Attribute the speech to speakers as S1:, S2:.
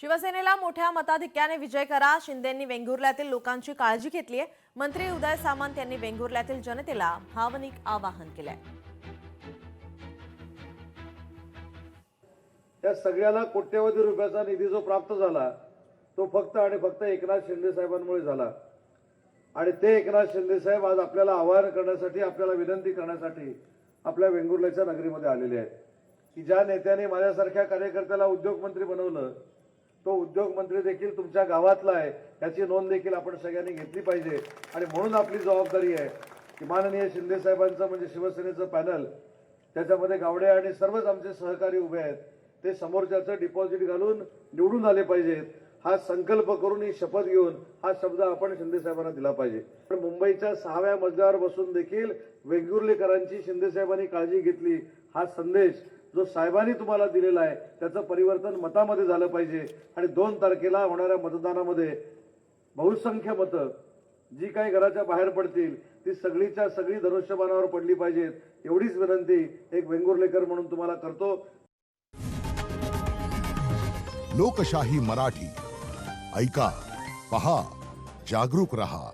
S1: शिवसेनेला मोठ्या मताधिक्याने विजय करा, शिंदेंनी वेंगुर्ल्यातील लोकांची काळजी घेतली आहे। मंत्री उदय सामंत यांनी वेंगुर्ल्यातील जनतेला भावनिक आवाहन केलंय।
S2: त्या सगळ्याला कोट्यवधी रुपयाचा निधी जो प्राप्त झाला तो फक्त आणि फक्त एकनाथ शिंदे साहेबांमुळे झाला। आणि ते एकनाथ शिंदे साहेब आज आपल्याला आवाहन करण्यासाठी, आपल्याला विनंती करण्यासाठी आपल्या वेंगुर्ल्याच्या नगरीमध्ये आलेले आहेत की ज्या नेत्याने माझ्यासारख्या कार्यकर्त्याला उद्योगमंत्री बनवलं तो उद्योगमंत्री देखील तुमच्या गावातला आहे, याची नोंद देखील आपण सगळ्यांनी घेतली पाहिजे। आणि म्हणून आपली जबाबदारी आहे की माननीय शिंदे साहेबांचं म्हणजे शिवसेनेचं पॅनल, त्याच्यामध्ये गावडे आणि सर्वच आमचे सहकारी उभे आहेत, ते समोरच्याचं डिपॉझिट घालून निवडून आले पाहिजेत। हा संकल्प करून, ही शपथ घेऊन हा शब्द आपण शिंदे साहेबांना दिला पाहिजे। पण मुंबईच्या 6व्या मजल्यावर बसून देखील वेंगुर्लेकरांची शिंदे साहेबांनी काळजी घेतली, हा संदेश जो साहेबांनी तुम्हाला दिलेला आहे त्याचं परिवर्तन मतामध्ये झालं पाहिजे। आणि 2 तारखेला होणाऱ्या मतदानामध्ये बहुसंख्य मतं जी काही घराच्या बाहेर पडतील ती सगळीच्या सगळी धनुष्यबाणावर पडली पाहिजेत, एवढीच विनंती एक वेंगुर्लेकर म्हणून तुम्हाला करतो।
S3: लोकशाही मराठी ऐका, पहा, जागरूक रहा।